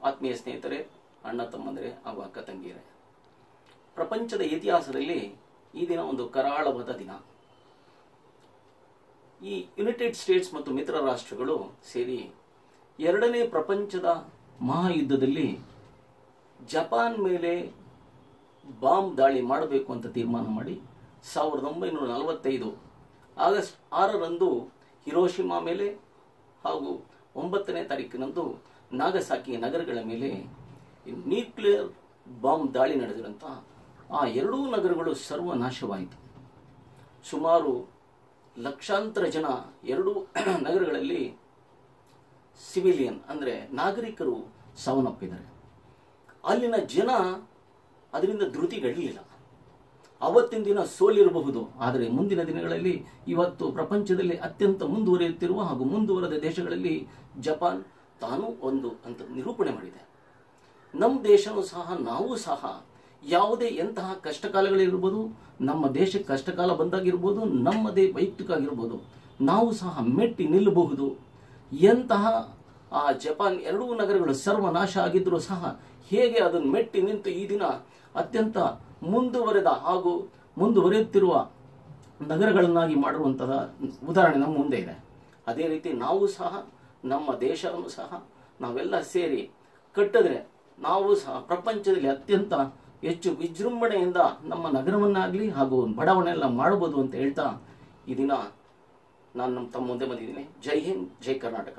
ಆತ್ಮೀಯ ಸ್ನೇಹಿತರೆ, ಅಣ್ಣ ತಮ್ಮಂದರೆ ಹಾಗೂ ಅಕ್ಕ ತಂಗಿಯರೇ, ಪ್ರಪಂಚದ ಇತಿಹಾಸದಲ್ಲಿ ಈ ದಿನ ಒಂದು ಕರಾಳವಾದ ದಿನ. ಈ ಯುನೈಟೆಡ್ ಸ್ಟೇಟ್ಸ್ ಮತ್ತು ಮಿತ್ರ ರಾಷ್ಟ್ರಗಳು ಸೇರಿ ಎರಡನೇ ಪ್ರಪಂಚದ ಮಹಾಯುದ್ಧದಲ್ಲಿ ಜಪಾನ್ ಮೇಲೆ ಬಾಂಬ್ ದಾಳಿ ಮಾಡಬೇಕು ಅಂತ ತೀರ್ಮಾನ ಮಾಡಿ 1945 ಆಗಸ್ಟ್ 6ರಂದು ಹಿರೋಶಿಮಾ ಮೇಲೆ ಹಾಗೂ 9ನೇ ತಾರೀಕಿನಂದು ನಾಗಸಾಕಿ ನಗರಗಳ ಮೇಲೆ ನ್ಯೂಕ್ಲಿಯರ್ ಬಾಂಬ್ ದಾಳಿ ನಡೆದಿರಂತ ಆ ಎರಡೂ ನಗರಗಳು ಸರ್ವನಾಶವಾಯಿತು. ಸುಮಾರು ಲಕ್ಷಾಂತರ ಜನ ಎರಡೂ ನಗರಗಳಲ್ಲಿ ಸಿವಿಲಿಯನ್ ಅಂದರೆ ನಾಗರಿಕರು ಸಾವನ್ನಪ್ಪಿದ್ದಾರೆ. ಅಲ್ಲಿನ ಜನ ಅದರಿಂದ ಧೃತಿಗಳಿಲ್ಲ. ಅವತ್ತಿನ ದಿನ ಸೋಲಿರಬಹುದು, ಆದರೆ ಮುಂದಿನ ದಿನಗಳಲ್ಲಿ ಇವತ್ತು ಪ್ರಪಂಚದಲ್ಲಿ ಅತ್ಯಂತ ಮುಂದುವರಿಯುತ್ತಿರುವ ಹಾಗೂ ಮುಂದುವರೆದ ದೇಶಗಳಲ್ಲಿ ಜಪಾನ್ ತಾನೂ ಒಂದು ಅಂತ ನಿರೂಪಣೆ ಮಾಡಿದೆ. ನಮ್ಮ ದೇಶನೂ ಸಹ, ನಾವು ಸಹ ಯಾವುದೇ ಎಂತಹ ಕಷ್ಟಕಾಲಗಳಿರ್ಬೋದು, ನಮ್ಮ ದೇಶಕ್ಕೆ ಕಷ್ಟಕಾಲ ಬಂದಾಗಿರ್ಬೋದು, ನಮ್ಮದೇ ವೈಯಕ್ತಿಕ ಆಗಿರ್ಬೋದು, ನಾವು ಸಹ ಮೆಟ್ಟಿ ನಿಲ್ಲಬಹುದು. ಎಂತಹ ಆ ಜಪಾನ್ ಎರಡೂ ನಗರಗಳು ಸರ್ವನಾಶ ಆಗಿದ್ರೂ ಸಹ ಹೇಗೆ ಅದನ್ನು ಮೆಟ್ಟಿ ನಿಂತು ಈ ದಿನ ಅತ್ಯಂತ ಮುಂದುವರೆದ ಹಾಗೂ ಮುಂದುವರಿಯುತ್ತಿರುವ ನಗರಗಳನ್ನಾಗಿ ಮಾಡಿರುವಂತಹ ಉದಾಹರಣೆ ನಮ್ಮ ಮುಂದೆ ಇದೆ. ಅದೇ ರೀತಿ ನಾವು ಸಹ ನಮ್ಮ ದೇಶವನ್ನು ಸಹ ನಾವೆಲ್ಲ ಸೇರಿ ಕಟ್ಟಿದ್ರೆ ನಾವು ಸಹ ಪ್ರಪಂಚದಲ್ಲಿ ಅತ್ಯಂತ ಹೆಚ್ಚು ವಿಜೃಂಭಣೆಯಿಂದ ನಮ್ಮ ನಗರವನ್ನಾಗಲಿ ಹಾಗೂ ಬಡಾವಣೆ ಎಲ್ಲ ಮಾಡಬಹುದು ಅಂತ ಹೇಳ್ತಾ ಈ ದಿನ ನಾನು ತಮ್ಮ ಮುಂದೆ ಬಂದಿದ್ದೀನಿ. ಜೈ ಹಿಂದ್, ಜೈ ಕರ್ನಾಟಕ.